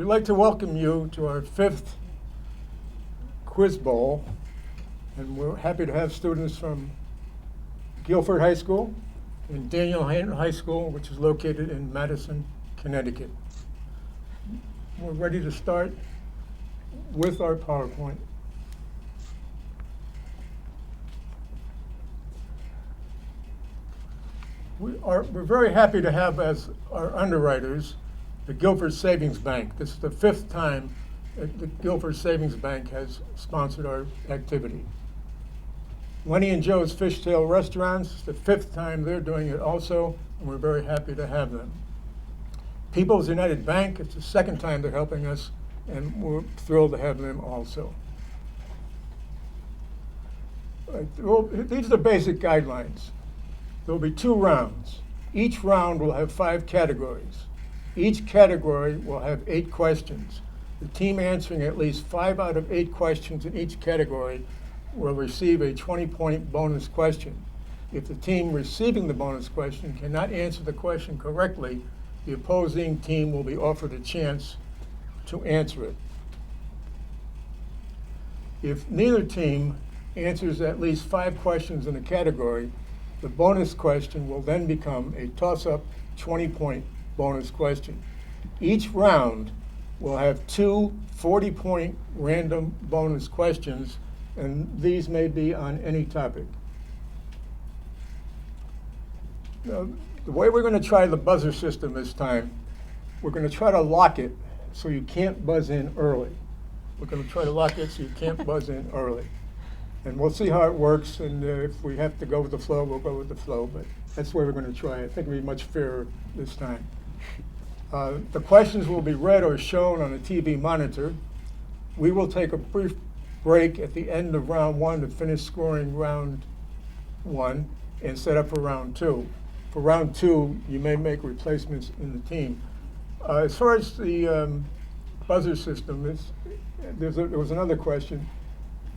We'd like to welcome you to our 5th Quiz Bowl, and we're happy to have students from Guilford High School and Daniel High School, which is located in Madison, Connecticut. We're ready to start with our PowerPoint. We're very happy to have as our underwriters the Guilford Savings Bank. This is the 5th time that the Guilford Savings Bank has sponsored our activity. Lenny and Joe's Fishtail Restaurants, it's the 5th time they're doing it also, and we're very happy to have them. People's United Bank, it's the 2nd time they're helping us, and we're thrilled to have them also. Well, these are the basic guidelines. There will be 2 rounds. Each round will have 5 categories. Each category will have 8 questions. The team answering at least 5 out of 8 questions in each category will receive a 20-point bonus question. If the team receiving the bonus question cannot answer the question correctly, the opposing team will be offered a chance to answer it. If neither team answers at least 5 questions in a category, the bonus question will then become a toss-up 20-point bonus question. Each round will have 2 40-point random bonus questions, and these may be on any topic. Now, the way we're going to try the buzzer system this time, we're going to try to lock it so you can't buzz in early. We're going to try to lock it so you can't buzz in early. And we'll see how it works, and if we have to go with the flow, we'll go with the flow, but that's the way we're going to try it. I think it'll be much fairer this time. The questions will be read or shown on a TV monitor. We will take a brief break at the end of round 1 to finish scoring round 1 and set up for round 2. For round 2, you may make replacements in the team. As far as the buzzer system, there was another question.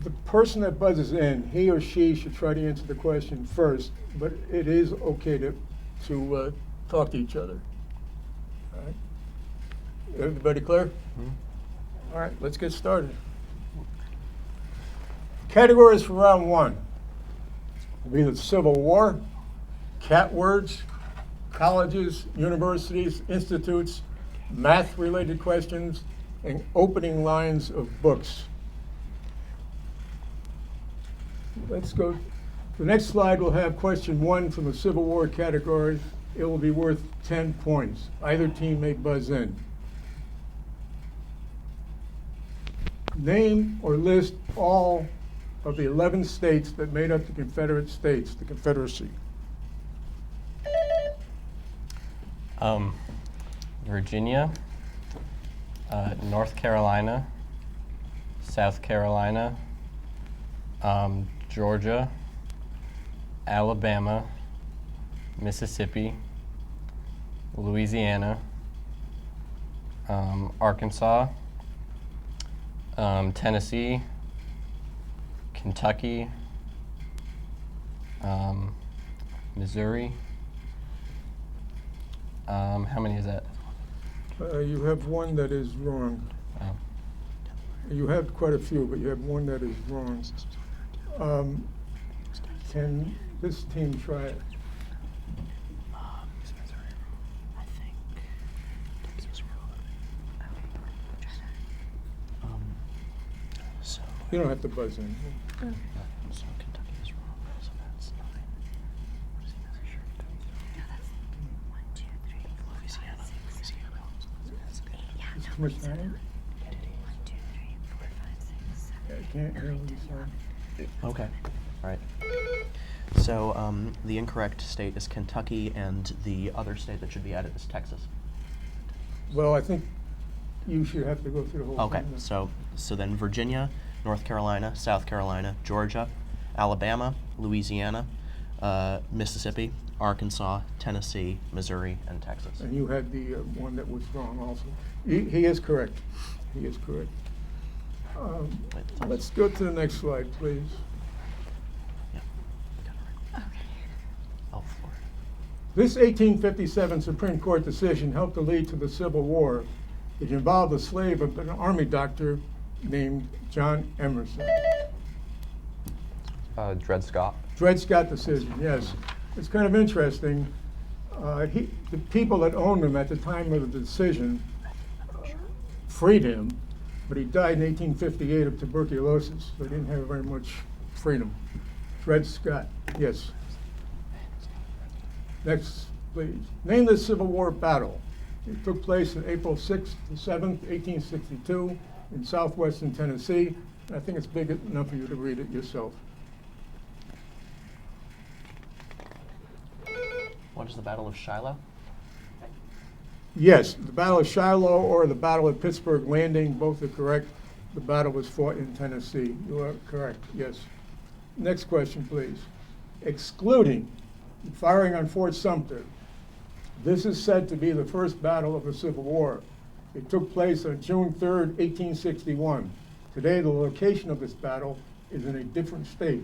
The person that buzzes in, he or she should try to answer the question first, but it is okay to talk to each other. All right. Everybody clear? Mm-hmm. All right, let's get started. Categories for round 1 will be the Civil War, cat words, colleges, universities, institutes, math-related questions, and opening lines of books. Let's go. The next slide will have question 1 from the Civil War category. It will be worth 10 points. Either team may buzz in. Name or list all of the 11 states that made up the Confederate States, the Confederacy. Virginia, North Carolina, South Carolina, Georgia, Alabama, Mississippi, Louisiana, Arkansas, Tennessee, Kentucky, Missouri. How many is that? You have one that is wrong. Oh. You have quite a few, but you have one that is wrong. Can this team try it? You don't have to buzz in. Okay. So Kentucky is wrong, so that's 9. What is he measure? No, that's 1, 2, 3, 4, Louisiana. 5, 6, 7. That's good. Yeah, Is no, too much time? 1, 2, 3, 4, 5, 6, 7. I can't hear what you said. Okay, all right. So the incorrect state is Kentucky, and the other state that should be added is Texas. Well, I think you should have to go through the whole Okay, thing. so then Virginia, North Carolina, South Carolina, Georgia, Alabama, Louisiana, Mississippi, Arkansas, Tennessee, Missouri, and Texas. And you had the one that was wrong also. He is correct. He is correct. Let's go to the next slide, please. Yeah. Okay. Oh, 4. This 1857 Supreme Court decision helped to lead to the Civil War It involved a slave of an army doctor named John Emerson. Dred Scott. Dred Scott decision, yes. It's kind of interesting. The people that owned him at the time of the decision freed him, but he died in 1858 of tuberculosis, so he didn't have very much freedom. Dred Scott, yes. Next, please. Name the Civil War battle. It took place on April 6th to 7th, 1862 in southwestern Tennessee. I think it's big enough for you to read it yourself. What is the Battle of Shiloh? Yes, the Battle of Shiloh or the Battle of Pittsburgh Landing, both are correct. The battle was fought in Tennessee. You are correct, yes. Next question, please. Excluding the firing on Fort Sumter, this is said to be the first battle of the Civil War. It took place on June 3rd, 1861. Today, the location of this battle is in a different state.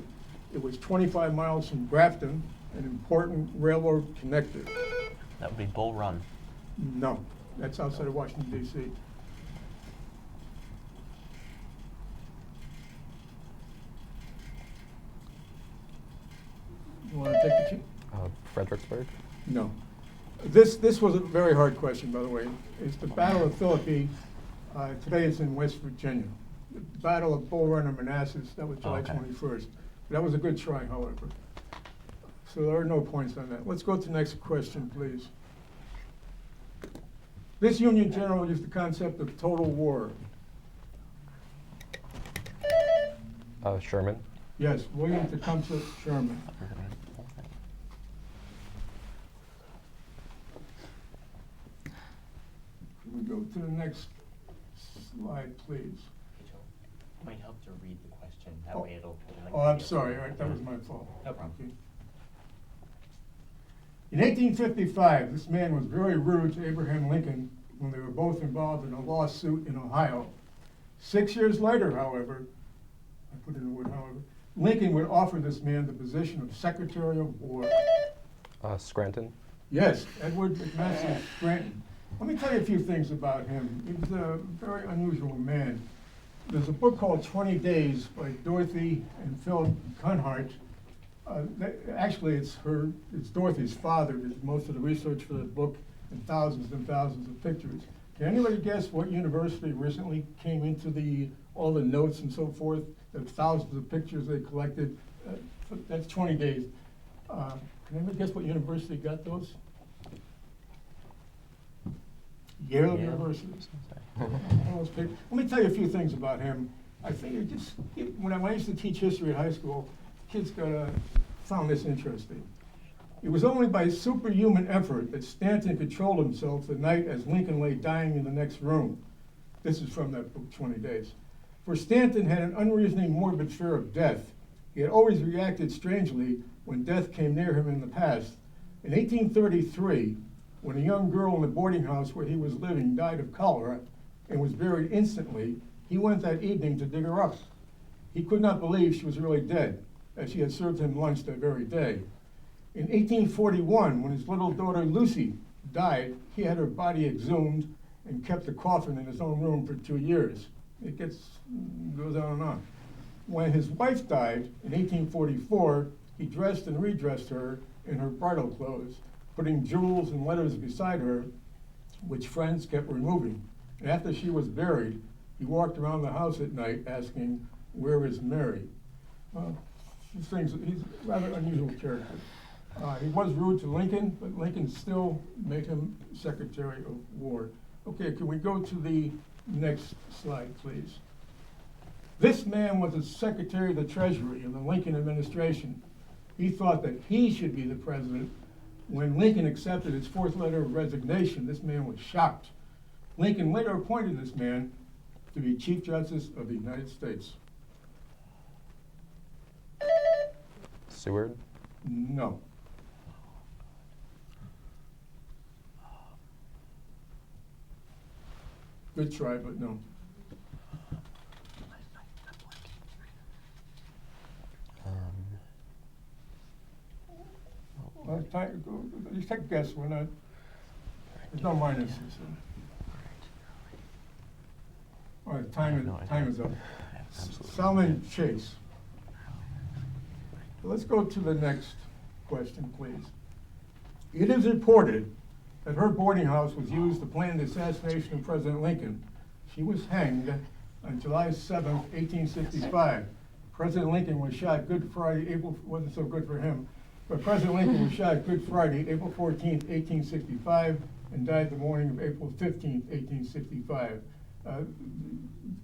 It was 25 miles from Grafton, an important railroad connector. That would be Bull Run. No, that's outside of Washington, D.C. You want to take the Fredericksburg. No. This was a very hard question, by the way. It's the Battle of Philippi. Today it's in West Virginia. The Battle of Bull Run and Manassas, that was July Okay. 21st. That was a good try, however. So there are no points on that. Let's go to the next question, please. This Union general used the concept of total war. Sherman. Yes, William Tecumseh Sherman. Can we go to the next slide, please? Might help to read the question. That Oh. way it'll. Oh, I'm sorry, all right, that was my fault. No problem. Okay. In 1855, this man was very rude to Abraham Lincoln when they were both involved in a lawsuit in Ohio. 6 years later, however, I put in the word however, Lincoln would offer this man the position of Secretary of War. Scranton. Yes, Edward McMaster Scranton. Let me tell you a few things about him. He was a very unusual man. There's a book called 20 Days by Dorothy and Philip Cunhart. Actually, it's Dorothy's father did most of the research for the book and thousands of pictures. Can anybody guess what university recently came into all the notes and so forth? The thousands of pictures they collected. That's 20 Days. Can anybody guess what university got those? Yale University. Let me tell you a few things about him. I think when I used to teach history at high school, kids found this interesting. It was only by superhuman effort that Stanton controlled himself the night as Lincoln lay dying in the next room. This is from that book, 20 Days. For Stanton had an unreasoning morbid fear of death. He had always reacted strangely when death came near him in the past. In 1833, when a young girl in the boarding house where he was living died of cholera and was buried instantly, he went that evening to dig her up. He could not believe she was really dead, as she had served him lunch that very day. In 1841, when his little daughter Lucy died, he had her body exhumed and kept the coffin in his own room for 2 years. It goes on and on. When his wife died in 1844, he dressed and redressed her in her bridal clothes, putting jewels and letters beside her, which friends kept removing. And after she was buried, he walked around the house at night asking, "Where is Mary?" He's a rather unusual character. He was rude to Lincoln, but Lincoln still made him Secretary of War. Okay, can we go to the next slide, please? This man was the Secretary of the Treasury in the Lincoln administration. He thought that he should be the president. When Lincoln accepted his fourth letter of resignation, this man was shocked. Lincoln later appointed this man to be Chief Justice of the United States. Seward. No. Good try, but no. Well, just take a guess. There's no minuses. All right, I have no idea. time is up. I have absolutely no Salmon Chase. Let's go to the next question, please. It is reported that her boarding house was used to plan the assassination of President Lincoln. She was hanged on July 7th, 1865. President Lincoln was shot Good Friday, wasn't so good for him, but President Lincoln was shot Good Friday, April 14th, 1865, and died the morning of April 15th, 1865.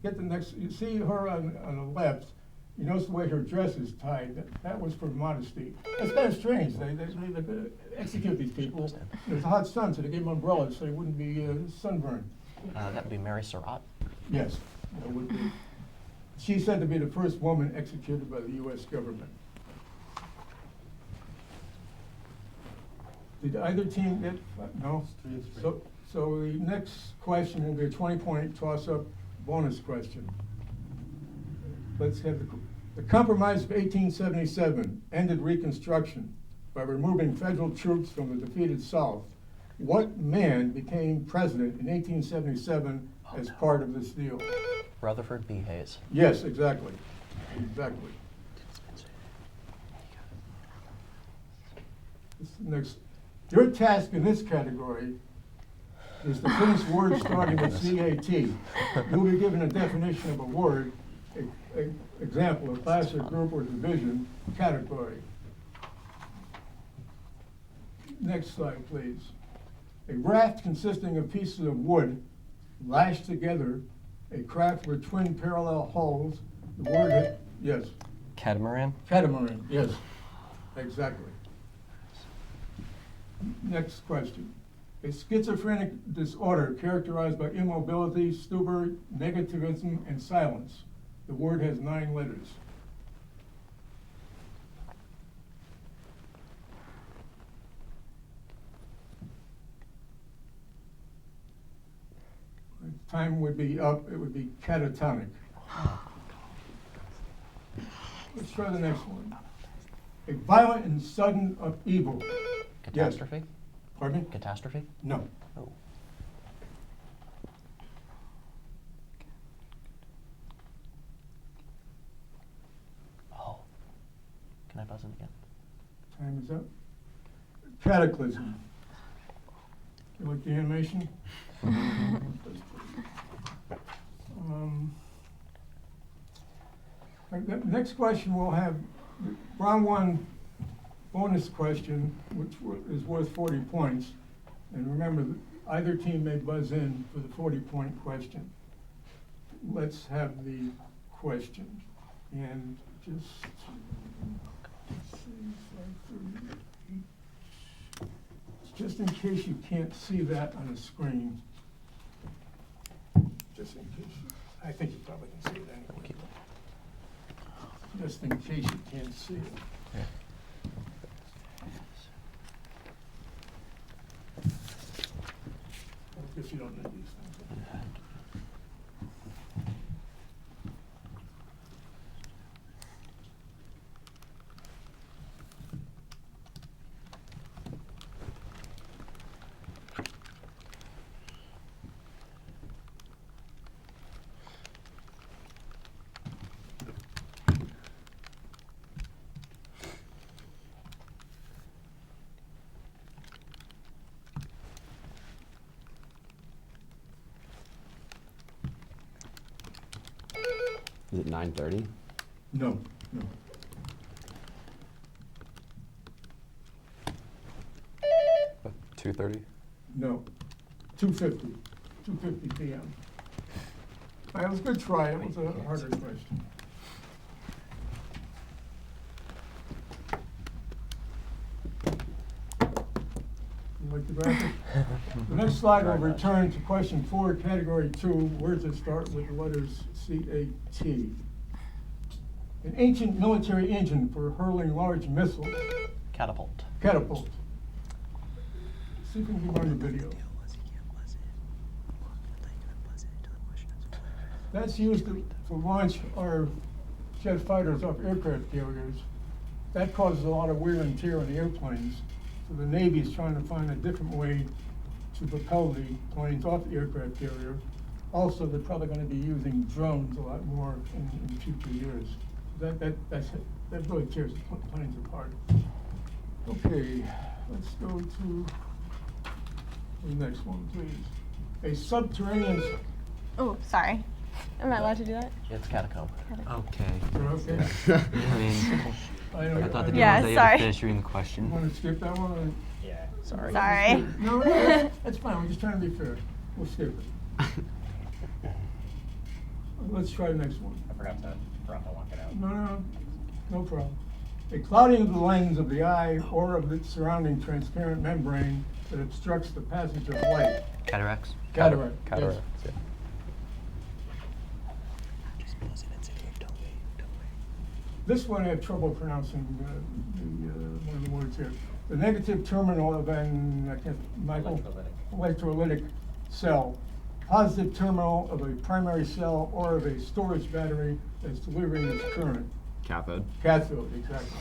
Get the next, you see her on the left, you notice the way her dress is tied, that was for modesty. It's kind of strange, they execute these people. There's a hot sun, so they gave them umbrellas so they wouldn't be sunburned. That would be Mary Surratt. Yes, that would be. She's said to be the first woman executed by the US government. Did either team get, no? So the next question will be a 20-point toss-up bonus question. Let's have the Compromise of 1877 ended Reconstruction by removing federal troops from the defeated South. What man became president in 1877 as part of this deal? Rutherford B. Hayes. Yes, exactly. Exactly. Next, your task in this category is to finish words starting with CAT. You'll be given a definition of a word, example, a class or group or division, category. Next slide, please. A raft consisting of pieces of wood lashed together, a craft with twin parallel hulls. The word, yes. Catamaran? Catamaran, yes, exactly. Next question. A schizophrenic disorder characterized by immobility, stupor, negativism, and silence. The word has 9 letters. Time would be up, it would be catatonic. Let's try the next one. A violent and sudden upheaval. Catastrophe? Yes. Pardon me? Catastrophe? No. Oh. Oh. Can I buzz in again? Time is up. Cataclysm. You like the animation? The next question we'll have round 1 bonus question, which is worth 40 points. And remember, either team may buzz in for the 40-point question. Let's have the question. And just in case you can't see that on the screen, just in case, I think you probably can see it anyway. Just in case you can't see it. I guess you don't need these things. Is it 9:30? No, no. Uh, 2:30? No, 2:50, 2:50 p.m. All right, it was a good try. It was a harder question. You like the graphic? The next slide will return to question 4, category 2, words that start with the letters C-A-T. An ancient military engine for hurling large missiles. Catapult. Catapult. See if we can run the video. That's used to launch our jet fighters off aircraft carriers. That causes a lot of wear and tear on the airplanes. So the Navy's trying to find a different way to propel the planes off the aircraft carrier. Also, they're probably gonna be using drones a lot more in future years. That really tears planes apart. Okay, let's go to the next one, please. A subterranean, Oh, sorry. Am I allowed to do that? It's catacomb. Okay. you're okay? I mean, I thought the Yeah, deal was that you had sorry. to finish reading the You question. wanna skip that one, or? Sorry. Sorry. No, that's fine, we're just trying to be fair. We'll skip it. Let's try the next one. I forgot to lock it out. No problem. A clouding of the lens of the eye or of its surrounding transparent membrane that obstructs the passage of light. Cataracts. Cataract. yes. Cataracts, yeah. This one I have trouble pronouncing one of the words here. The negative terminal of an electrolytic cell. Positive terminal of a primary cell or of a storage battery that's delivering its current. Cathode. Cathode, exactly.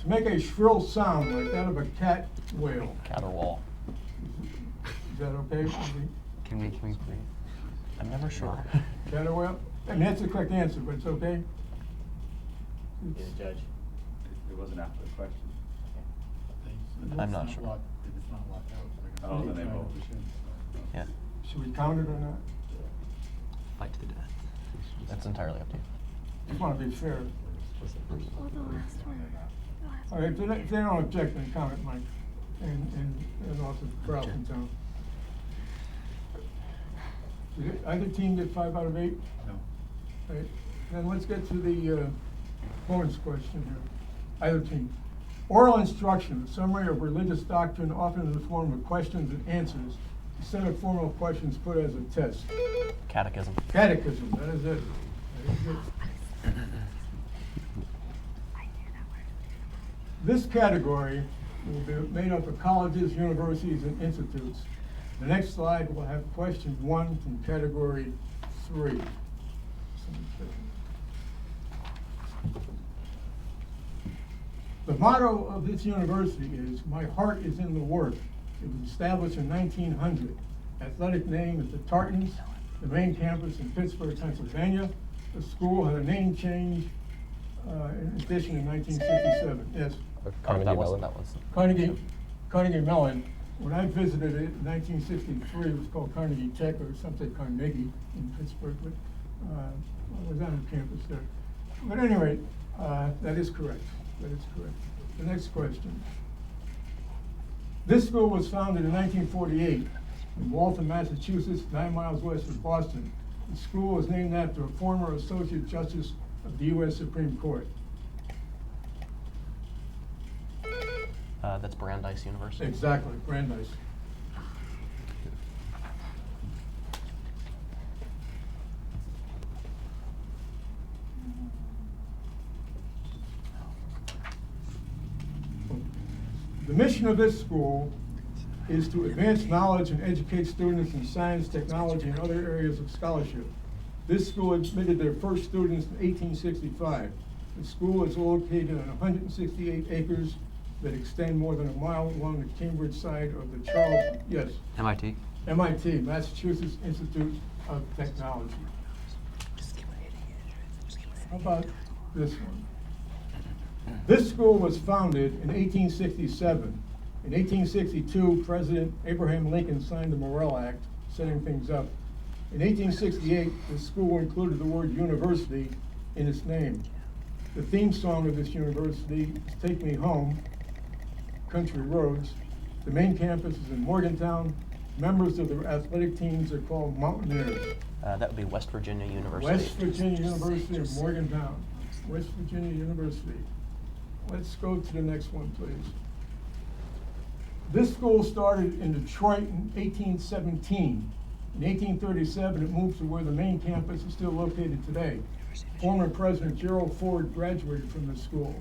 To make a shrill sound like that of a cat wail. Caterwall. Is that okay? Can we please? I'm never sure. Cat wail? I mean, that's the correct answer, but it's okay? Yeah, Judge. It wasn't after the question. I'm not sure. Oh, then they vote. Yeah, Should we count it or not? Fight to the death. that's entirely up to you. Just want to be fair. Well, the last one. All right, if they don't object, then count it, Mike, and also Ralph and Tom. Did either team get 5 out of 8? No. All right, then let's get to the bonus question here. Either team. Oral instruction, a summary of religious doctrine, often in the form of questions and answers, a set of formal questions put as a test. Catechism. Catechism, that is it. That is it. This category will be made up of colleges, universities, and institutes. The next slide will have question 1 from category 3. The motto of this university is, "My heart is in the work." It was established in 1900. Athletic name is the Tartans. The main campus in Pittsburgh, Pennsylvania. The school had a name change in addition in 1967. Yes, Carnegie that Mellon. was. Carnegie Mellon. When I visited it in 1963, it was called Carnegie Tech, or some say Carnegie in Pittsburgh, but I was on the campus there. But at any rate, that is correct. That is correct. The next question. This school was founded in 1948 in Waltham, Massachusetts, 9 miles west of Boston. The school was named after a former Associate Justice of the U.S. Supreme Court. That's Brandeis University. Exactly, Brandeis. The mission of this school is to advance knowledge and educate students in science, technology, and other areas of scholarship. This school admitted their first students in 1865. The school is located on 168 acres that extend more than a mile along the Cambridge side of the Charles, yes, MIT. MIT, Massachusetts Institute of Technology. How about this one? This school was founded in 1867. In 1862, President Abraham Lincoln signed the Morrill Act, setting things up. In 1868, the school included the word university in its name. The theme song of this university is "Take Me Home," Country Roads. The main campus is in Morgantown. Members of the athletic teams are called Mountaineers. That would be West Virginia University. West Virginia University of Morgantown. West Virginia University. Let's go to the next one, please. This school started in Detroit in 1817. In 1837, it moved to where the main campus is still located today. Former President Gerald Ford graduated from this school.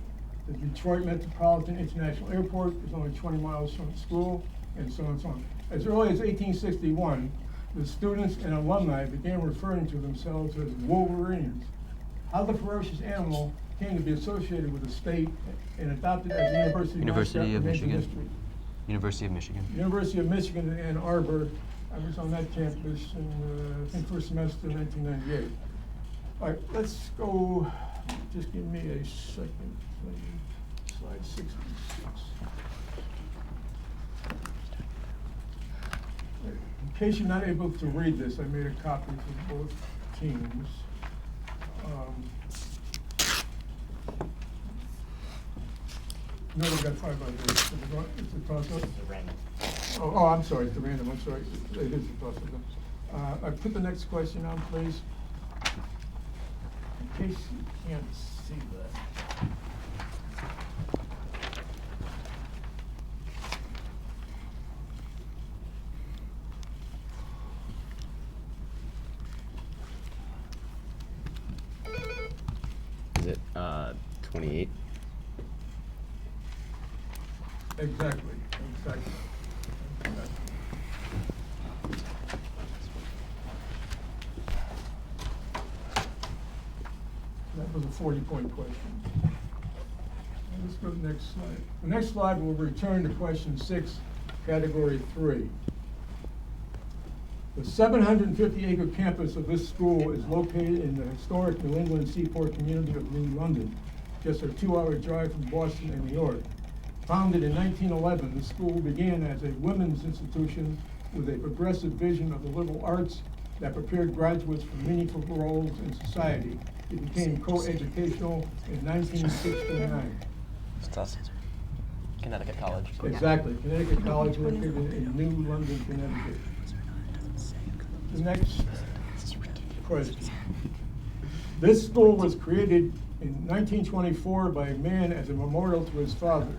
The Detroit Metropolitan International Airport is only 20 miles from the school, and so on and so on. As early as 1861, the students and alumni began referring to themselves as Wolverines. How the ferocious animal came to be associated with the state and adopted as the university University mascot of remains a Michigan. mystery. University of Michigan. University of Michigan in Ann Arbor. I was on that campus in, I think, first semester 1998. All right, let's go, just give me a second, please. Slide 66. In case you're not able to read this, I made a copy for both teams. No, we got 5 on here. It's a toss-up. It's a random. Oh, I'm sorry, it's a random, I'm sorry. It is a toss-up. I put the next question on, please. In case you can't see that. Is it 28? Exactly. That was a 40-point question. Let's go to the next slide. The next slide will return to question 6, category 3. The 750-acre campus of this school is located in the historic New England seaport community of New London, just a 2-hour drive from Boston and New York. Founded in 1911, the school began as a women's institution with a progressive vision of the liberal arts that prepared graduates for meaningful roles in society. It became co-educational in 1969. It's Connecticut College. Exactly, Connecticut College located in New London, Connecticut. The next question. This school was created in 1924 by a man as a memorial to his father.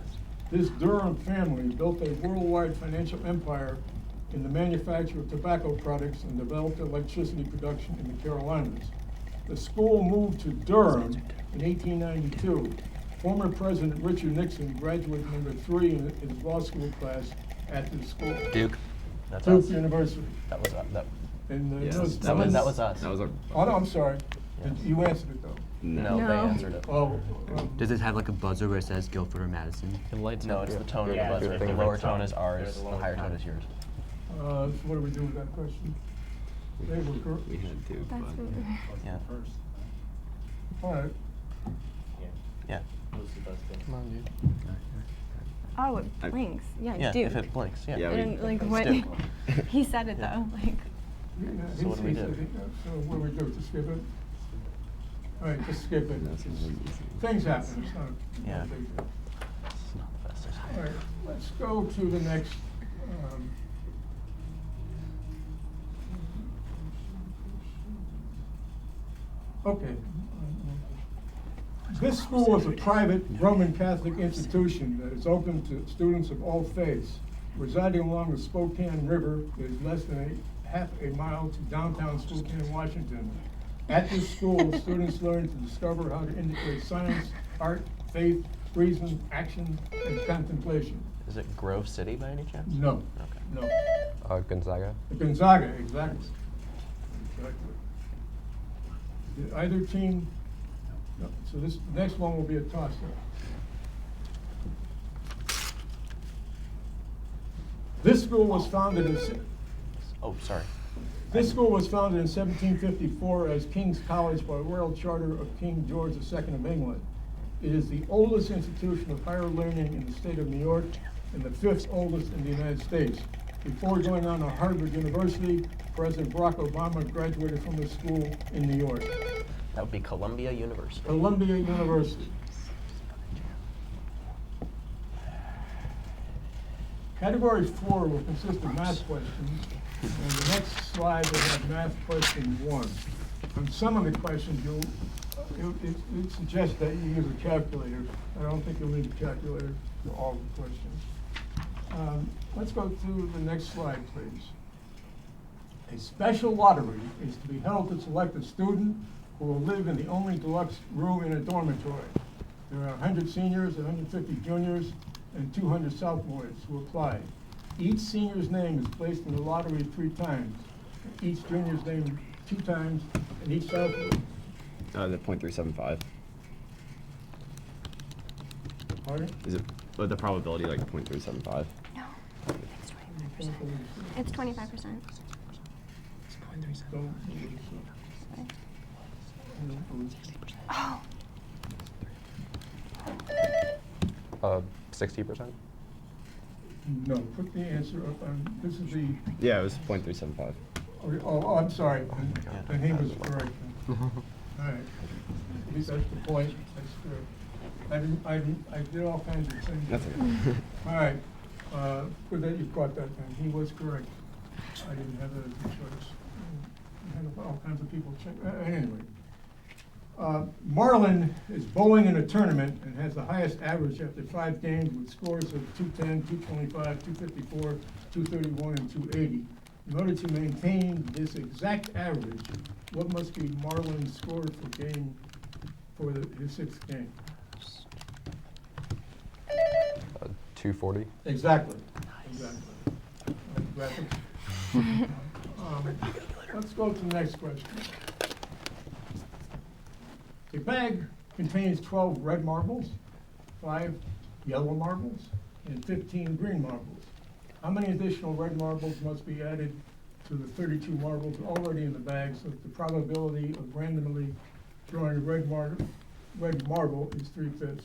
This Durham family built a worldwide financial empire in the manufacture of tobacco products and developed electricity production in the Carolinas. The school moved to Durham in 1892. Former President Richard Nixon graduated number 3 in his law school class at this school. Duke. That's Duke us. University. That was that. And Yes, those- That was us. That was our. Oh, no, I'm sorry. Yes. You answered it though. No, they No. answered it. Oh, Does it have like a buzzer where it says Guilford or Madison? No, it's the tone Yeah, of the it's buzzer. the The lower tone. tone is ours, There's a the lower higher tone. tone is yours. so what do we do with that question? They were cor- We had Duke, That's but what. Yeah. First. All right. Yeah. Yeah. Those are best things. Come on, dude. Oh, it I- blinks. Yeah, Yeah, Duke. if it blinks, yeah. Yeah, I we- didn't, like, It's what? Duke. He said it Yeah. though. Like, Yeah, So what do we he do? said it. So what do we do, just skip it? All right, just skip it. That's It's- not easy. Things happen, it's not Yeah. a big deal. It's not the fastest. All right, let's go to the next. Okay. This school is a private Roman Catholic institution that is open to students of all faiths. Residing along the Spokane River, it is less than half a mile to downtown Spokane, Washington. At this school, students learn to discover how to integrate science, art, faith, reason, action, and contemplation. Is it Grove City by any chance? No, Okay. no. Gonzaga. Gonzaga, exactly. Exactly. Did either team? No. So this next one will be a toss-up. This school was founded in. Oh, sorry. This school was founded in 1754 as King's College by Royal Charter of King George II of England. It is the oldest institution of higher learning in the state of New York and the 5th oldest in the United States. Before going on to Harvard University, President Barack Obama graduated from the school in New York. That would be Columbia University. Columbia University. Category 4 will consist of math questions, and the next slide will have math question 1. On some of the questions, it suggests that you use a calculator. I don't think you'll need a calculator for all the questions. Let's go to the next slide, please. A special lottery is to be held to select a student who will live in the only deluxe room in a dormitory. There are 100 seniors, 150 juniors, and 200 sophomores who apply. Each senior's name is placed in the lottery 3 times, each junior's name 2 times, and each sophomore. The .375. Pardon? Is it the probability like .375? no. It's 25%. Don't. Oh, 60%? No, put the answer up on, this is the, Yeah, it was 0.375. oh, I'm sorry, then he was correct. All right, at least that's the point, that's good. I did all kinds of things. That's okay. All right, good that you caught that then, he was correct. I didn't have a choice. I had all kinds of people check, anyway. Marlin is bowling in a tournament and has the highest average after 5 games with scores of 210, 225, 254, 231, and 280. In order to maintain this exact average, what must be Marlin's score per game for his 6th game? 240? Exactly. Exactly. Graphics. Let's go to the next question. A bag contains 12 red marbles, 5 yellow marbles, and 15 green marbles. How many additional red marbles must be added to the 32 marbles already in the bag so that the probability of randomly drawing a red marble is 3/5?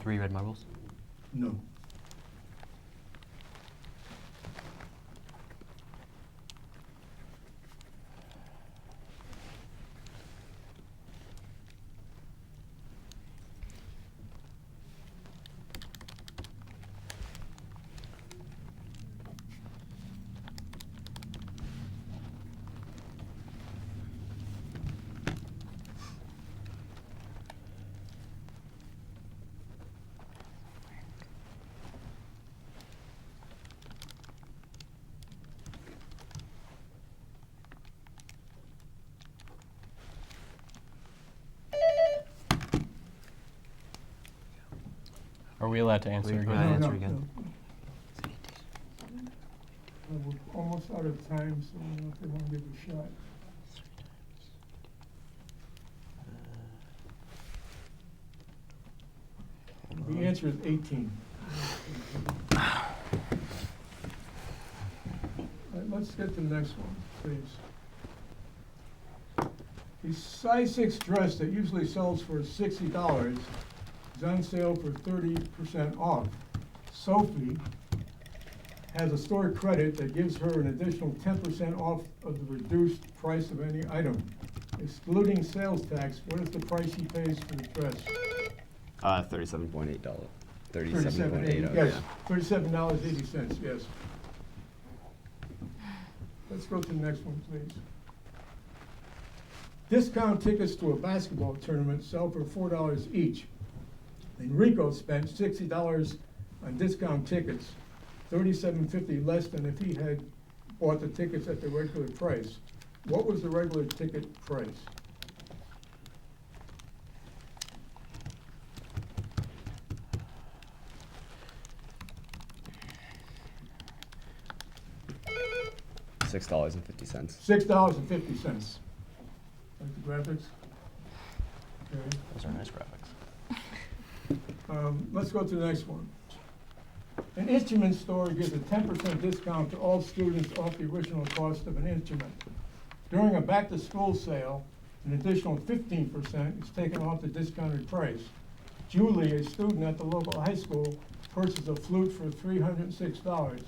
Three red marbles. No. Are we allowed to answer Wait, again? right. No, answer no, again. no. We're almost out of time, so I don't know if they want to give it a shot. The answer is 18. All right, let's get to the next one, please. The size 6 dress that usually sells for $60 is on sale for 30% off. Sophie has a store credit that gives her an additional 10% off of the reduced price of any item. Excluding sales tax, what is the price she pays for the dress? $37.8. $37.80. Yes, $37.80, yes. Let's go to the next one, please. Discount tickets to a basketball tournament sell for $4 each. Enrico spent $60 on discount tickets, $37.50 less than if he had bought the tickets at the regular price. What was the regular ticket price? $6.50. $6.50. Like the graphics? Okay. Those are nice graphics. Let's go to the next one. An instrument store gives a 10% discount to all students off the original cost of an instrument. During a back-to-school sale, an additional 15% is taken off the discounted price. Julie, a student at the local high school, purchased a flute for $306.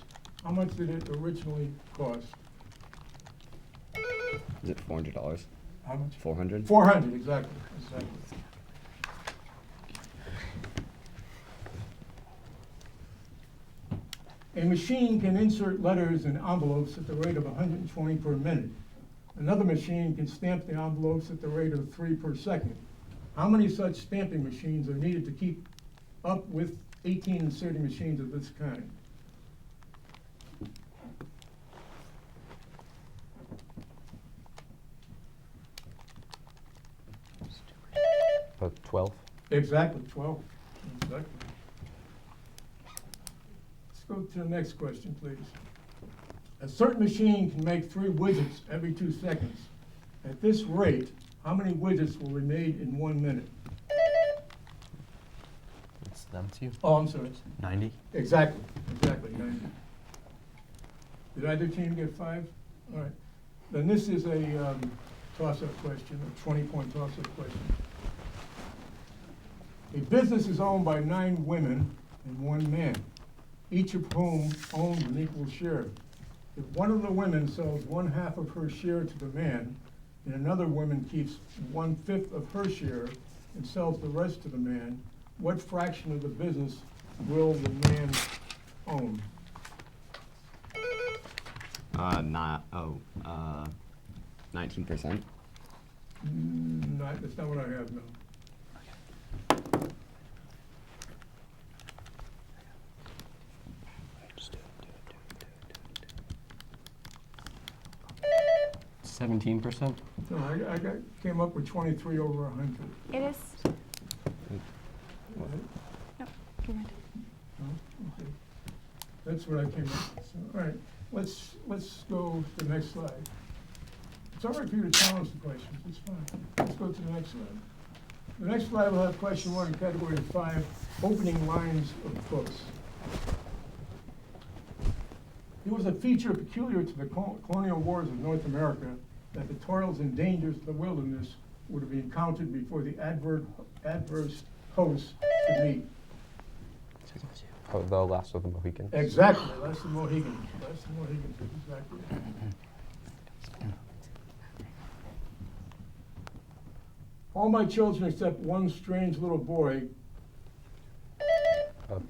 How much did it originally cost? Is it $400? How much? 400? 400, exactly. A machine can insert letters in envelopes at the rate of 120 per minute. Another machine can stamp the envelopes at the rate of 3 per second. How many such stamping machines are needed to keep up with 18 inserting machines of this kind? About 12? Exactly, 12. Exactly. to the next question, please. A certain machine can make 3 widgets every 2 seconds. At this rate, how many widgets will be made in 1 minute? It's them too. Oh, I'm sorry. 90. Exactly, 90. Did either team get 5? All right. Then this is a toss-up question, a 20-point toss-up question. A business is owned by 9 women and 1 man, each of whom owns an equal share. If one of the women sells 1/2 of her share to the man, and another woman keeps 1/5 of her share and sells the rest to the man, what fraction of the business will the man own? 19%. That's not what I have, no. Just do it. 17%. No, I came up with 23 over 100. It is. No, you're good. No? Okay. That's what I came up with. So, all right, let's go to the next slide. It's all right for you to challenge the questions, it's fine. Let's go to the next slide. The next slide will have question 1 in category 5, opening lines of books. It was a feature peculiar to the colonial wars of North America that the toils and dangers of the wilderness were to be encountered before the adverse hosts could meet. Oh, the Last of the Mohicans. Exactly, that's the Mohicans, exactly. All my children except one strange little boy,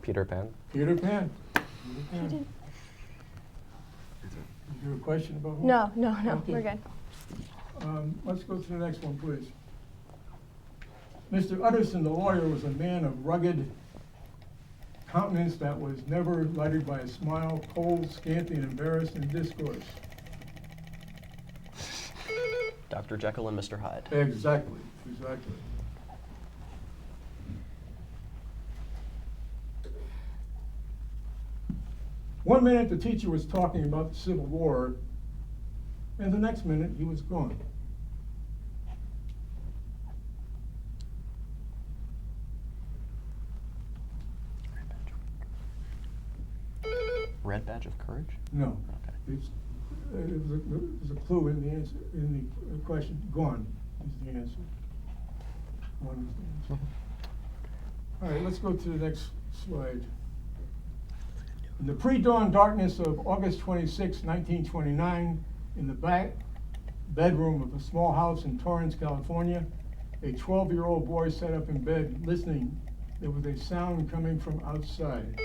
Peter Pan. Peter Pan. You did. Is there a question about who? No, Okay. we're good. Let's go to the next one, please. Mr. Utterson, the lawyer, was a man of rugged countenance that was never lighted by a smile, cold, scanty, and embarrassed in discourse. Dr. Jekyll and Mr. Hyde. Exactly. 1 minute, the teacher was talking about the Civil War, and the next minute, he was gone. Red badge of courage? No. Okay. There's a clue in the answer, in the question. Gone is the answer. Gone is the answer. All right, let's go to the next slide. In the pre-dawn darkness of August 26, 1929, in the back bedroom of a small house in Torrance, California, a 12-year-old boy sat up in bed listening. There was a sound coming from outside.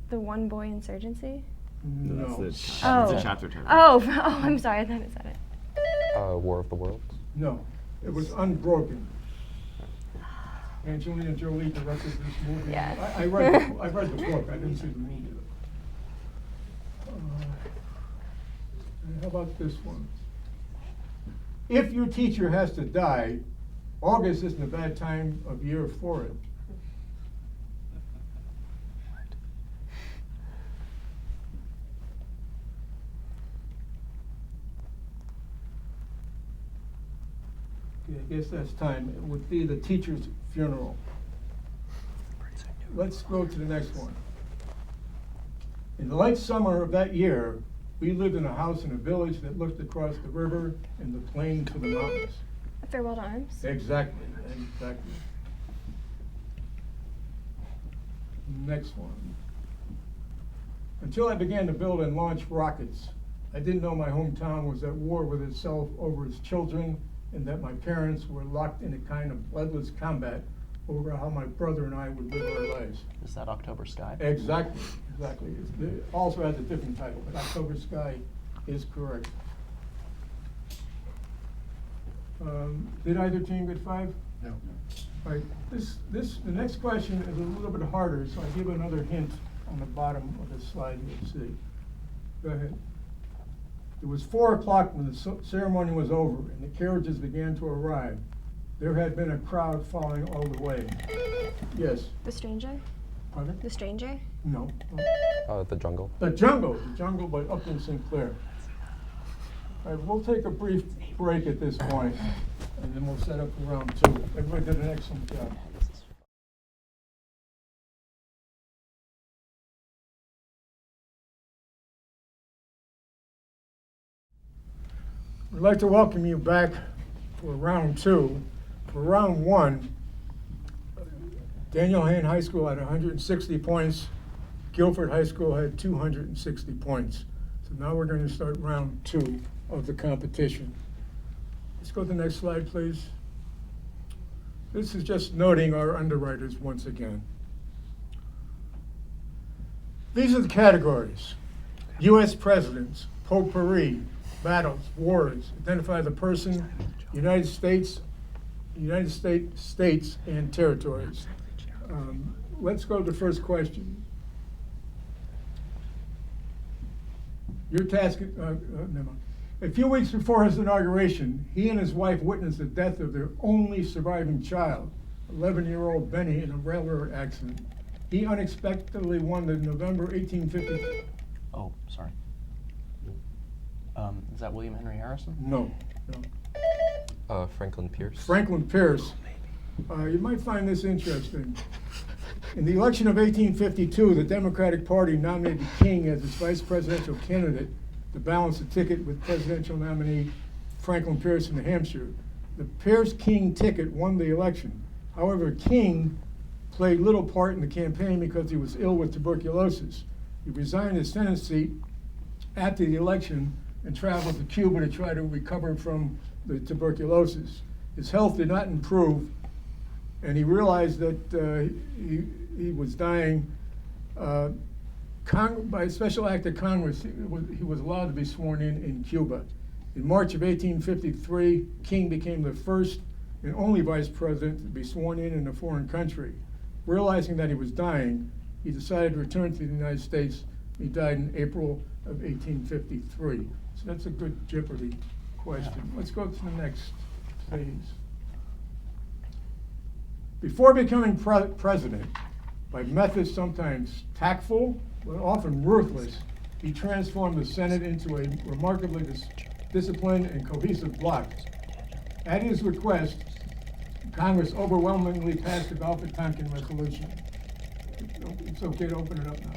The one boy insurgency? No. That's Oh. the chapter title. Oh, I'm sorry, I thought it said it. War of the Worlds. No. It was Unbroken. Angelina Jolie directed this movie. Yes. I read the book. I didn't see the movie. And how about this one? If your teacher has to die, August isn't a bad time of year for it. Okay, I guess that's time. It would be the teacher's funeral. Let's go to the next one. In the late summer of that year, we lived in a house in a village that looked across the river and the plain to the mountains. Farewell to Arms? Exactly. Next one. Until I began to build and launch rockets, I didn't know my hometown was at war with itself over its children, and that my parents were locked in a kind of bloodless combat over how my brother and I would live our lives. Is that October Sky? Exactly. It also has a different title, but October Sky is correct. Did either team get 5? No. All right, the next question is a little bit harder, so I give another hint on the bottom of the slide you'll see. Go ahead. It was 4 o'clock when the ceremony was over and the carriages began to arrive. There had been a crowd following all the way. Yes. The Stranger? Pardon? The Stranger? No. The Jungle. The Jungle by Upton Sinclair. All right, we'll take a brief break at this point, and then we'll set up for round two. Everybody did an excellent job. We'd like to welcome you back for round two. For round one, Daniel Hayne High School had 160 points. Guilford High School had 260 points. So now we're going to start round two of the competition. Let's go to the next slide, please. This is just noting our underwriters once again. These are the categories: U.S. presidents, potpourri, battles, wars, identify the person, United States, states and territories. Let's go to the first question. Your task, never mind. A few weeks before his inauguration, he and his wife witnessed the death of their only surviving child, 11-year-old Benny, in a railroad accident. He unexpectedly won the November 1850. Oh, sorry. Is that William Henry Harrison? No. Franklin Pierce. Franklin Pierce. You might find this interesting. In the election of 1852, the Democratic Party nominated King as its vice presidential candidate to balance the ticket with presidential nominee Franklin Pierce in New Hampshire. The Pierce-King ticket won the election. However, King played little part in the campaign because he was ill with tuberculosis. He resigned his Senate seat after the election and traveled to Cuba to try to recover from the tuberculosis. His health did not improve, and he realized that he was dying. By a special act of Congress, he was allowed to be sworn in Cuba. In March of 1853, King became the first and only vice president to be sworn in a foreign country. Realizing that he was dying, he decided to return to the United States. He died in April of 1853. So that's a good Jeopardy question. Let's go to the next, please. Before becoming president, by methods sometimes tactful, but often ruthless, he transformed the Senate into a remarkably disciplined and cohesive bloc. At his request, Congress overwhelmingly passed the Balfour-Tonkin Resolution. It's okay to open it up now.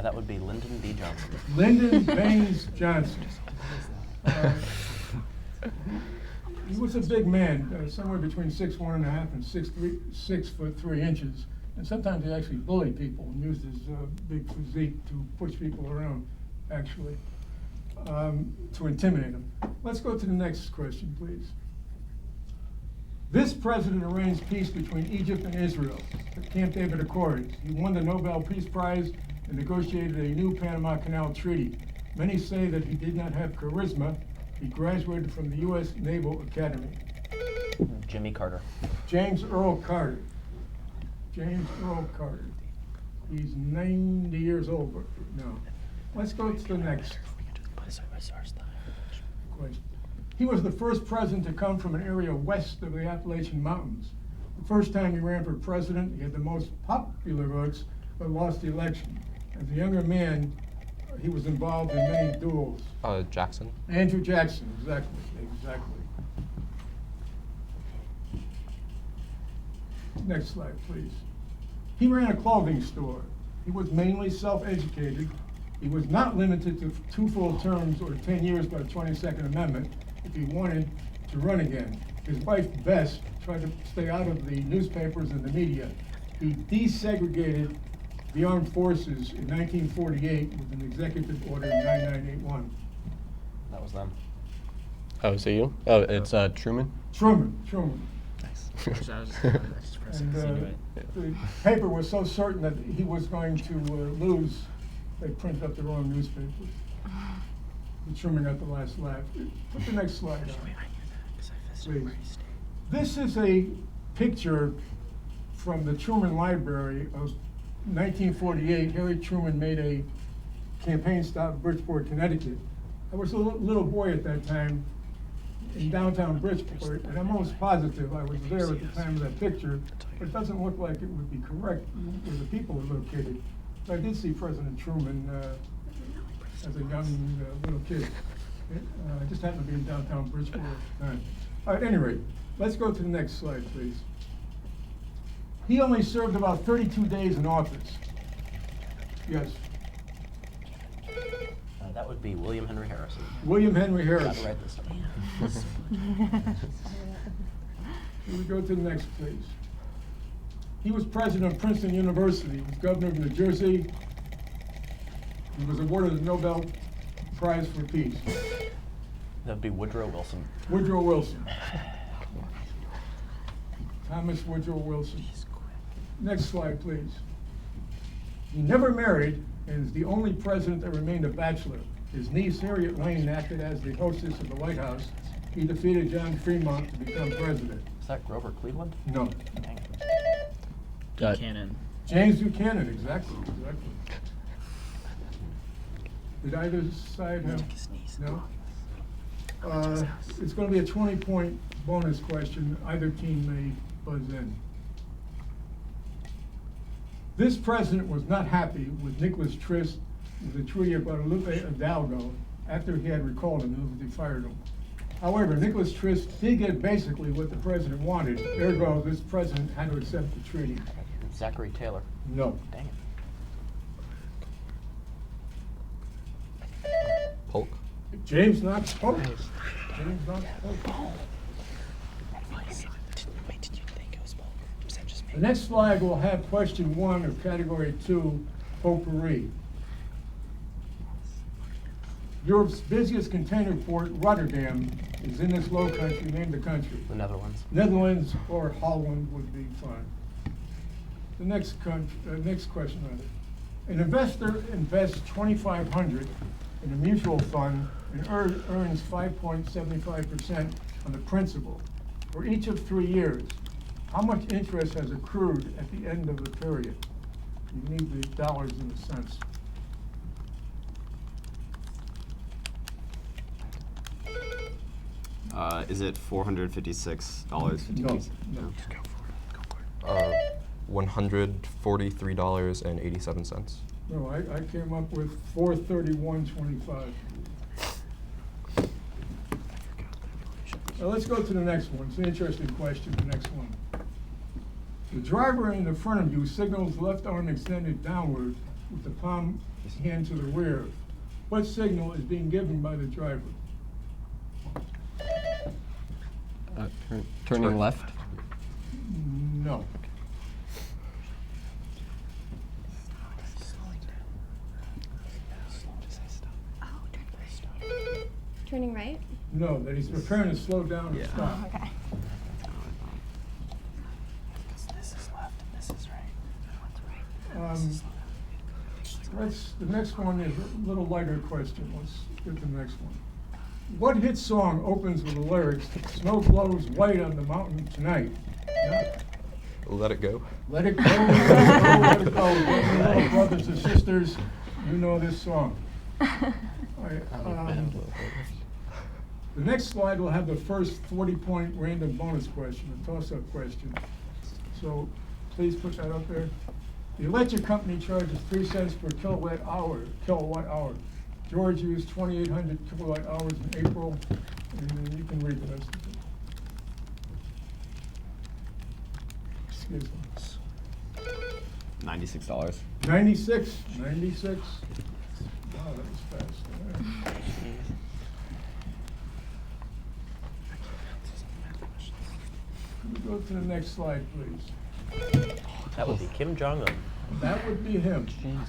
That would be Lyndon B. Johnson. Lyndon Baines Johnson. He was a big man, somewhere between 6'1.5" and 6'3", and sometimes he actually bullied people and used his big physique to push people around, actually, to intimidate them. Let's go to the next question, please. This president arranged peace between Egypt and Israel, the Camp David Accords. He won the Nobel Peace Prize and negotiated a new Panama Canal Treaty. Many say that he did not have charisma. He graduated from the U.S. Naval Academy. Jimmy Carter. James Earl Carter. James Earl Carter. He's 90 years old now. Let's go to the next question. He was the first president to come from an area west of the Appalachian Mountains. The first time he ran for president, he had the most popular votes, but lost the election. As a younger man, he was involved in many duels. Jackson. Andrew Jackson, exactly. Next slide, please. He ran a clothing store. He was mainly self-educated. He was not limited to 2 full terms or 10 years by the 22nd Amendment if he wanted to run again. His wife, Bess, tried to stay out of the newspapers and the media. He desegregated the armed forces in 1948 with an executive order 9981. That was them. Oh, is it you? Oh, it's Truman? Truman. Nice. And the paper was so certain that he was going to lose, they printed up the wrong newspapers. And Truman got the last laugh. Put the next slide on, please. This is a picture from the Truman Library of 1948. Harry Truman made a campaign stop in Bridgeport, Connecticut. I was a little boy at that time. in downtown Bridgeport, and I'm almost positive I was there at the time of that picture, but it doesn't look like it would be correct where the people are located. But I did see President Truman as a young little kid. I just happened to be in downtown Bridgeport at the time. At any rate, let's go to the next slide, please. He only served about 32 days in office. Yes, That would be William Henry Harrison. William Henry Gotta Harrison. write this down. Here we go to the next, please. He was president of Princeton University, he was governor of New Jersey. He was awarded the Nobel Prize for Peace. That'd be Woodrow Wilson. Woodrow Wilson. Thomas Woodrow Wilson. Next slide, please. He never married and is the only president that remained a bachelor. His niece, Harriet Lane, acted as the hostess of the White House. He defeated John Fremont to become president. Is that Grover Cleveland? No. Dang it. Buchanan. James Buchanan, exactly. Did either side have? No? It's going to be a 20-point bonus question. Either team may buzz in. This president was not happy with Nicholas Trist with the Treaty of Guadalupe Hidalgo after he had recalled him and they fired him. However, Nicholas Trist did get basically what the president wanted. Ergo, this president had to accept the treaty. Zachary Taylor. No. Dang it. Polk. James Knox Polk. James Knox Polk. Wait, did you think it was Polk? Was that just me? The next slide will have question 1 of category 2, potpourri. Europe's busiest container port, Rotterdam, is in this low country. Name the country. The Netherlands. Netherlands or Holland would be fine. The next question, rather. An investor invests $2,500 in a mutual fund and earns 5.75% on the principal for each of 3 years. How much interest has accrued at the end of the period? You need the dollars in the cents. Is it $456.50? No. $143.87. No, I came up with $431.25. Now let's go to the next one. It's an interesting question, the next one. The driver in the front of you signals left arm extended downward with the palm hand to the rear. What signal is being given by the driver? Turning left. No. Turning right? No, that he's preparing to slow down and Yeah. stop. Oh, okay. This is left and this is right. The next one is a little lighter question. Let's get to the next one. What hit song opens with the lyrics, "Snow blows white on the mountain tonight"? Yeah. Let it go. Let it go, let it go, let it go. Little brothers and sisters, you know this song. All right, the next slide will have the first 40-point random bonus question, a toss-up question. So please put that up there. The electric company charges 3 cents per kilowatt hour. George used 2,800 kilowatt hours in April, and then you can read the rest of it. Excuse me. $96. 96. Wow, that was fast. All right. Can we go to the next slide, please? That would be Kim Jong-un. That would be him. Kim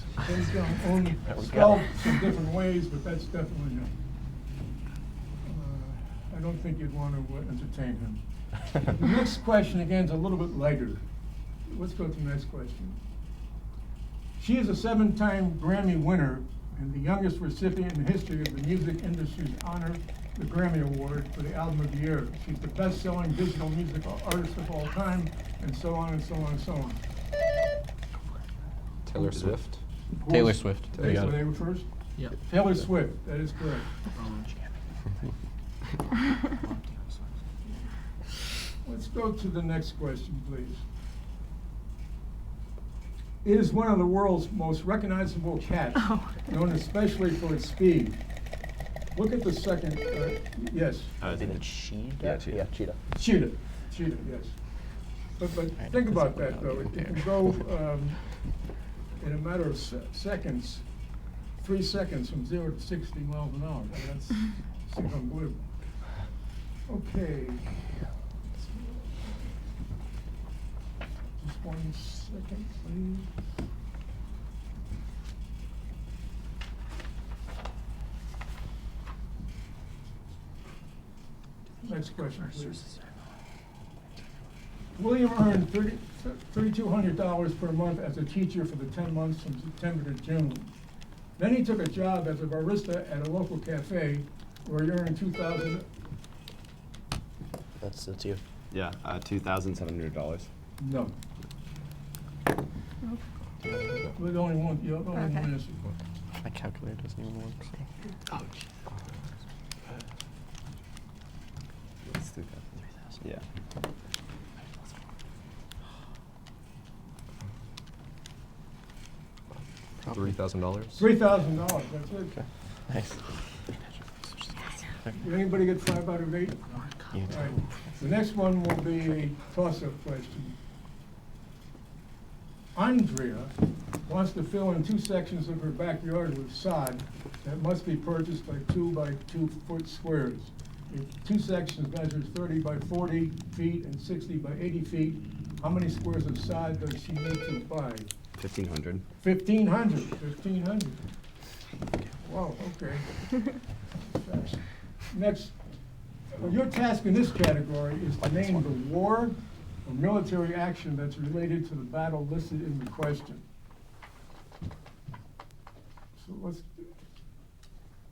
Jong-un, There we go. spelled some different ways, but that's definitely him. I don't think you'd want to entertain him. The next question, again, is a little bit lighter. Let's go to the next question. She is a 7-time Grammy winner and the youngest recipient in the history of the music industry's honor, the Grammy Award for the Album of the Year. She's the best-selling digital musical artist of all time, and so on and so on and so on. Taylor Swift. Taylor Swift. They, You got so it. they were first? Yep. Taylor Swift, that is correct. go to the next question, please. It is one of the world's most recognizable cats, known especially for its speed. Look at the second, yes, Is it cheetah? Yeah, cheetah. Yeah, cheetah. cheetah, yes. But think about that, though. It can go in a matter of seconds, 3 seconds from 0 to 60 miles an hour. I mean, that's unbelievable. Okay. Just 1 second, please. Next question, please. William earned $3,200 per month as a teacher for the 10 months from September to June. Then he took a job as a barista at a local cafe where he earned $2,000. That's you. Yeah, $2,700. No. There's only one, you have only one Okay. answer. My calculator doesn't even work. So. It's 3,000. Yeah. $3,000. $3,000, that's it. Nice. Did anybody get 5 out of 8? You All right. The next one will be a toss-up question. Andrea wants to fill in 2 sections of her backyard with sod that must be purchased by 2 by 2 foot squares. If 2 sections measures 30 by 40 feet and 60 by 80 feet, how many squares of sod does she need to buy? 1,500. 1,500. Wow, okay. Next, your task in this category is to name the war or military action that's related to the battle listed in the question. So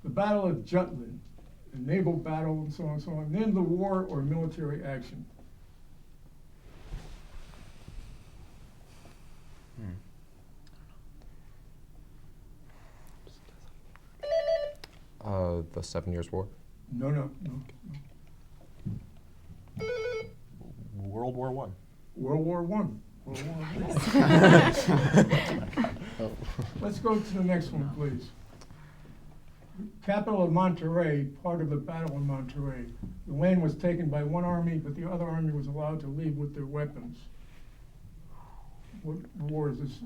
the Battle of Jutland, the naval battle, and so on and so on. Name the war or military action. The 7 Years' War. No. World War I. World War I. World War I. Let's go to the next one, please. Capital of Monterey, part of the Battle of Monterey. The land was taken by one army, but the other army was allowed to leave with their weapons. What war is this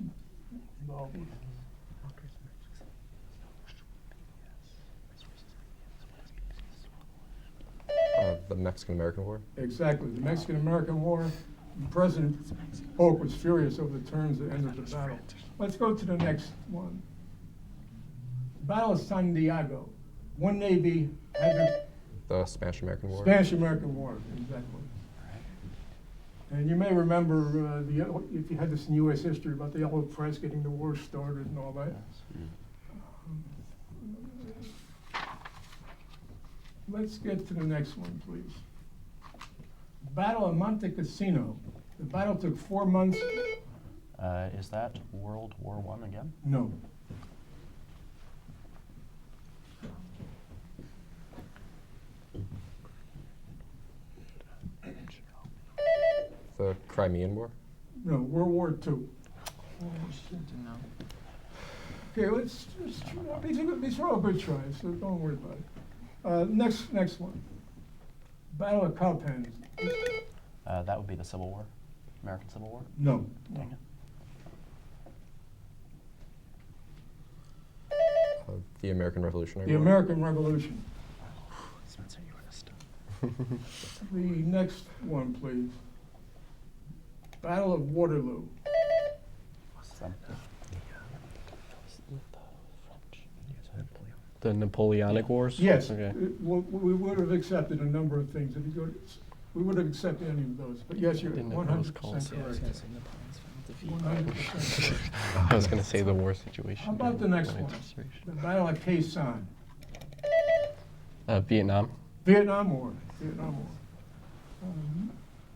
involved with? The Mexican-American War. Exactly, the Mexican-American War. President Polk was furious over the terms that ended the battle. Let's go to the next one. Battle of San Diego. One Navy had The Spanish-American War. Spanish-American War, exactly. And you may remember, if you had this in U.S. history, about the Yellow Press getting the war started and all that. Let's get to the next one, please. Battle of Monte Cassino. The battle took 4 months. Is that World War I again? No. The Crimean War. No, World War II. Okay, these are all good tries, so don't worry about it. Next one. Battle of Cowpens. That would be the Civil War, American Civil War. No. Dang it. The American Revolutionary The War. American Revolution. Spencer, you would have stuff. The next one, please. Battle of Waterloo. The Napoleonic Wars? Yes, Okay. we would have accepted a number of things. If you go, we would have accepted any of those. But yes, you're Didn't know what it was called. 100% correct. 100% correct. I was going to say the war situation. How about the during next Grand one? Administration. The Battle of Quai San. Vietnam. Vietnam War.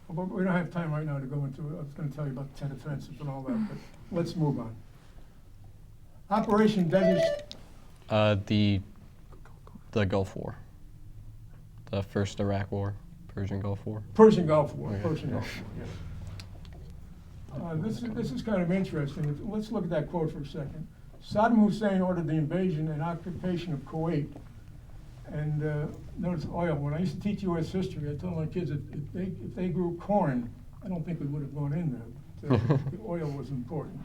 But we don't have time right now to go into it. I was going to tell you about the 10 offensives and all that, but let's move on. Operation Desert. The Gulf War. The first Iraq War. Persian Gulf War. Persian Gulf War, Okay. Persian Gulf War, yes. This is kind of interesting. Let's look at that quote for a second. Saddam Hussein ordered the invasion and occupation of Kuwait. And notice oil. When I used to teach U.S. history, I told my kids if they grew corn, I don't think we would have gone in there. So the oil was important.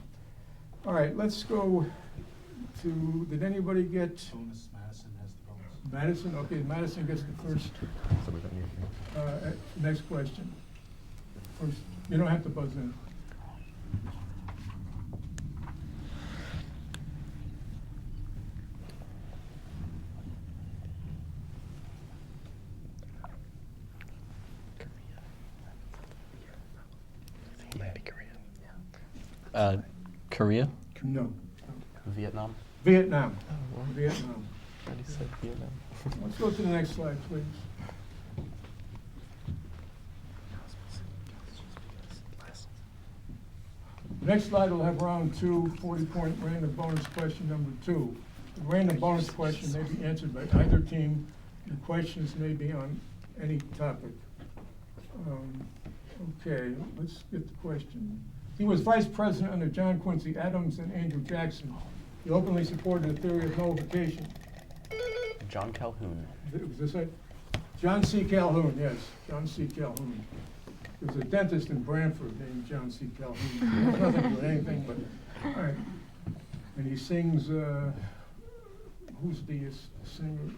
All right, let's go to, did anybody get? Bonus, Madison has the bonus. Madison, okay, Madison gets the first, So we don't need next question. First, you don't have to buzz in. Maybe Korea. Korea? No. Vietnam. Vietnam. well. Vietnam. I already said Vietnam. Let's go to the next slide, please. The next slide will have round 2, 40-point random bonus question number 2. The random bonus question may be answered by either team. The questions may be on any topic. Okay, let's get the question. He was vice president under John Quincy Adams and Andrew Jackson. He openly supported the theory of nullification. John Calhoun. Was this it? John C. Calhoun, yes, John C. Calhoun. There's a dentist in Branford named John C. Calhoun. Nothing to do with anything, but, all right. And he sings, who's the singer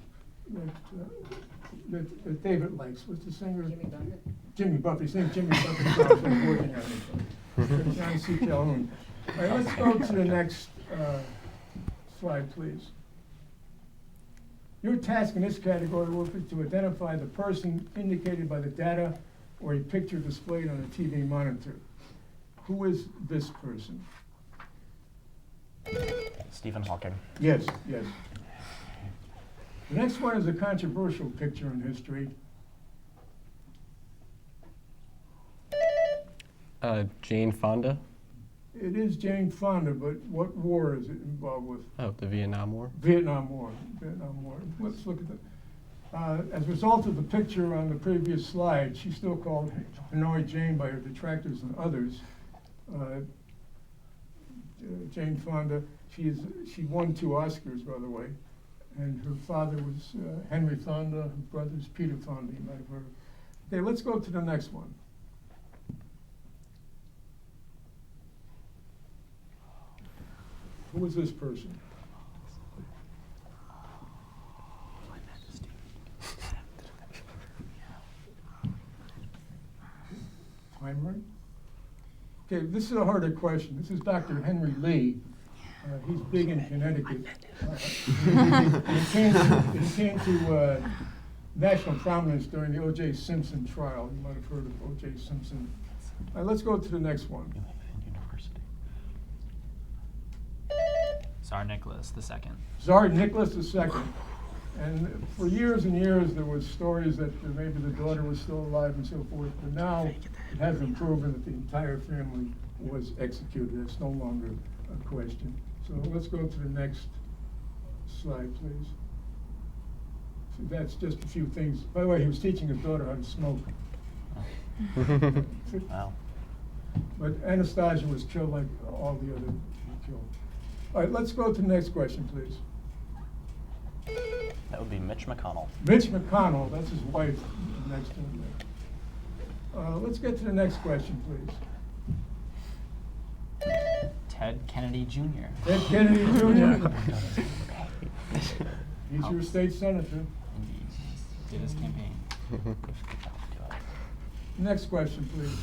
that David likes? What's the singer? Jimmy Buffett. Jimmy Buffett. He sings Jimmy Buffett songs when he's working on it. John C. Calhoun. All right, let's go to the next slide, please. Your task in this category will be to identify the person indicated by the data or a picture displayed on a TV monitor. Who is this person? Stephen Hawking. Yes, yes. The next one is a controversial picture in history. Jane Fonda? It is Jane Fonda, but what war is it involved with? Oh, the Vietnam War? Vietnam War. Vietnam War. Let's look at the. As a result of the picture on the previous slide, she's still called Hanoi Jane by her detractors and others. Jane Fonda, she won 2 Oscars, by the way, and her father was Henry Fonda, her brother's Peter Fonda, you might have heard. Okay, let's go to the next one. Who is this person? Heinrich? Okay, this is a harder question. This is Dr. Henry Lee. He's big in Connecticut. He came to national prominence during the O.J. Simpson trial. You might have heard of O.J. Simpson. All right, let's go to the next one. University. Tsar Nicholas II. Tsar Nicholas II. And for years and years, there was stories that maybe the daughter was still alive and so forth. But now it has been proven that the entire family was executed. It's no longer a question. So let's go to the next slide, please. So that's just a few things. By the way, he was teaching his daughter how to smoke. Wow. But Anastasia was killed like all the other killed. All right, let's go to the next question, please. That would be Mitch McConnell. Mitch McConnell, that's his wife next to him there. Let's get to the next question, please. Ted Kennedy Jr. Ted Kennedy Jr. He's your state senator. Indeed. Did his campaign. Next question, please.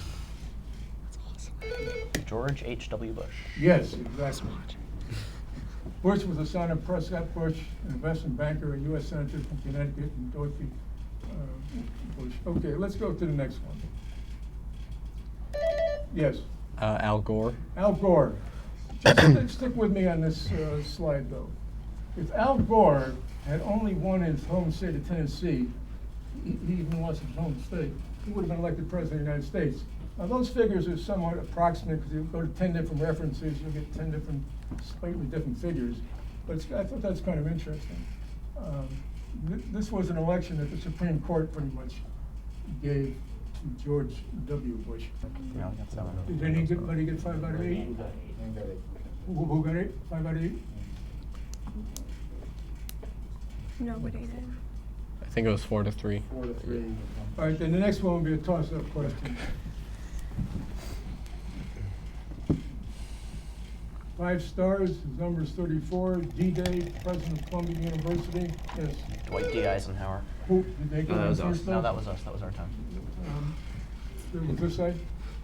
George H.W. Bush. Yes, exactly. Bush was the son of Prescott Bush, an investment banker, a U.S. senator from Connecticut, and Dorothy Bush. Okay, let's go to the next one. Yes. Al Gore? Al Gore. Just stick with me on this slide, though. If Al Gore had only won his home state of Tennessee, he even lost his home state, he would have been elected president of the United States. Now, those figures are somewhat approximate because you go to 10 different references, you'll get 10 different, slightly different figures. But I thought that's kind of interesting. This was an election that the Supreme Court pretty much gave to George W. Bush. Yeah, I got 7. Did anybody get 5 out of 8? Who got 8? 5 out of 8? Nobody did. I think it was 4-3. All right, then the next one will be a toss-up question. 5 stars, his number is 34. D-Day, President of Columbia University. Yes. Dwight D. Eisenhower. Who, did they go that in was first? us. No, that was us. That was our time. Was this side?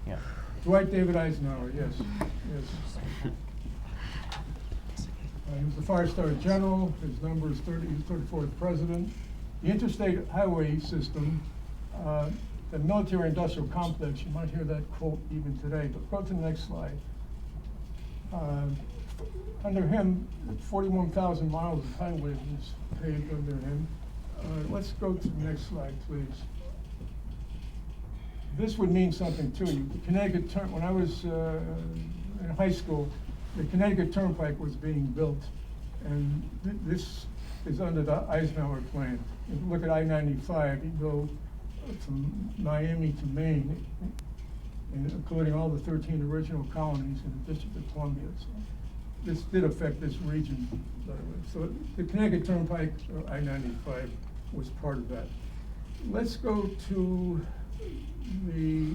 Yeah. Dwight David Eisenhower, yes, yes. He was the 5-star general. His number is 30. He's 34th president. The interstate highway system, the military-industrial complex. You might hear that quote even today. But go to the next slide. Under him, 41,000 miles of highway was paved under him. Let's go to the next slide, please. This would mean something to you. The Connecticut when I was in high school, the Connecticut Turnpike was being built, and this is under the Eisenhower plan. If you look at I-95, you go from Miami to Maine, and including all the 13 original colonies in the District of Columbia. So this did affect this region, by the way. So the Connecticut Turnpike, or I-95, was part of that. Let's go to the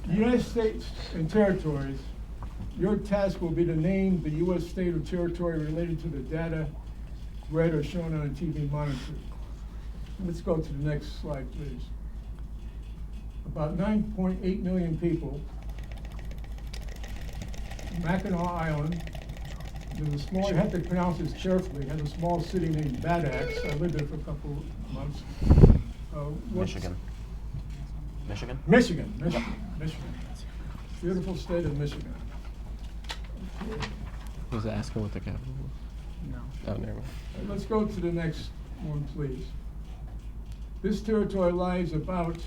United States and territories. Your task will be to name the U.S. state or territory related to the data read or shown on a TV monitor. Let's go to the next slide, please. About 9.8 million people. Mackinac Island. There's a small, you have to pronounce this carefully, has a small city named Bad Axe. I lived there for a couple of months. Michigan. Michigan? Michigan. Beautiful state of Michigan. Was asking what the capital was? No. Oh, never mind. Let's go to the next one, please. This territory lies about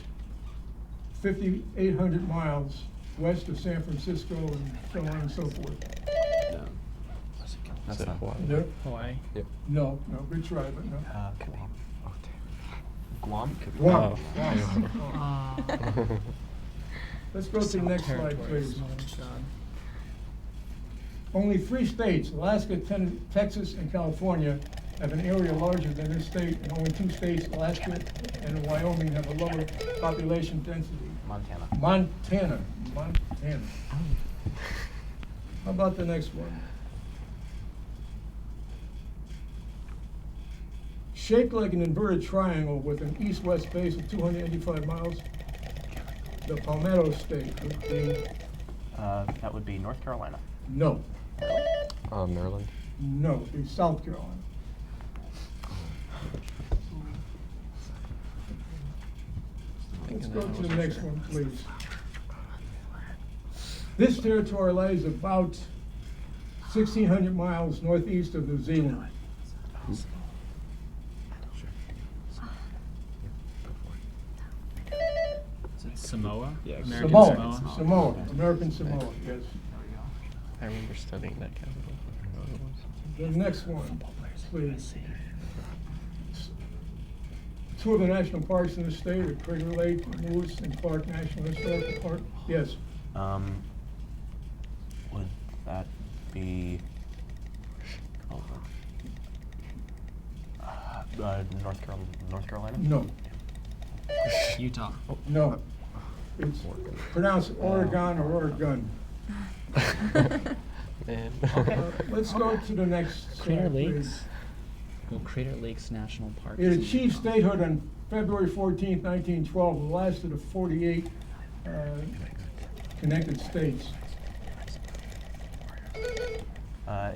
5,800 miles west of San Francisco and so on and so forth. No. That's not Hawaii. No, Hawaii. Yep. no, good try, but no. Guam? Guam. Oh. Guam. Let's go to the next slide, please. Only 3 states, Alaska, Texas, and California, have an area larger than this state, and only 2 states, Alaska and Wyoming, have a lower population density. Montana. Montana. How about the next one? Shaped like an inverted triangle with an east-west base of 285 miles, the Palmetto State would be That would be North Carolina. no. Maryland. No, it'd be South Carolina. Let's go to the next one, please. This territory lies about 1,600 miles northeast of New Zealand. Is it Samoa? Yeah, American Samoa, American Samoa, yes. I remember studying that capital. I don't know what it was. The next one, please. 2 of the national parks in the state are Crater Lake, Moose, and Clark National Historical Park. Yes. Would that be North Carolina? No. Utah. No. It's pronounced Oregon or Oregon. Man. Let's go to the next Crater slide, please. Lakes. Well, Crater Lakes National Park. It is in achieved Utah. statehood on February 14th, 1912, the last of the 48 connected states.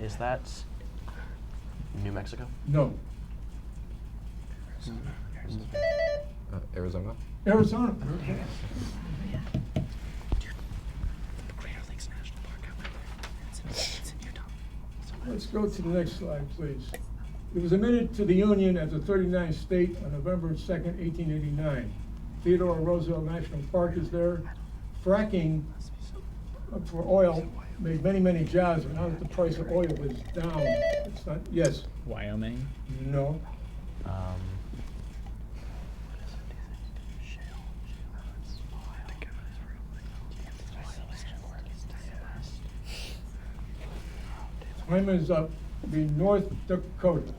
Is that New Mexico? No. Arizona. Arizona. Crater Lakes National Park. I went there. It's in Utah. Let's go to the next slide, please. It was admitted to the Union as a 39th state on November 2nd, 1889. Theodore Roosevelt National Park is there. Fracking for oil made many, many jobs, but now that the price of oil is down, it's not, yes, Wyoming. no, Time is up. Be North Dakota.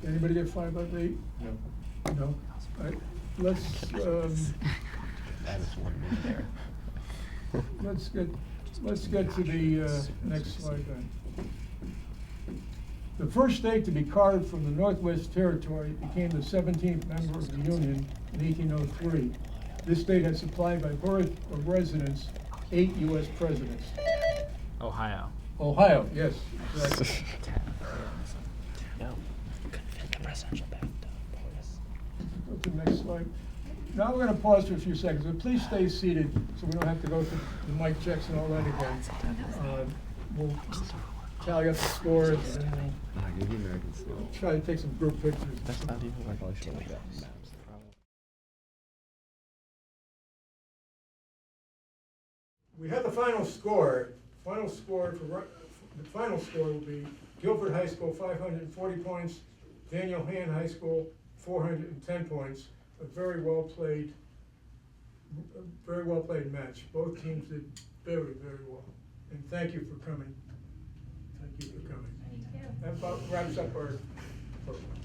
Anybody get 5 out of 8? No. No? All right. Let's, That is one move there. let's get to the next slide then. The first state to be carved from the Northwest Territory became the 17th member of the Union in 1803. This state had supplied by birth or residence 8 U.S. presidents. Ohio. Ohio, yes, exactly. No, couldn't fit the presidential bathtub. Go to the next slide. Now we're going to pause for a few seconds, but please stay seated so we don't have to go through the mic checks and all that again. We'll tally up the scores and then Give the American snow. we'll try to take some group pictures. That's not even I like probably should doing have that this. maps. We have the final score. The final score will be Guilford High School 540 points, Daniel Han High School 410 points. A very well played match. Both teams did very, very well. And thank you for coming. Thank you for coming. That about wraps up our program.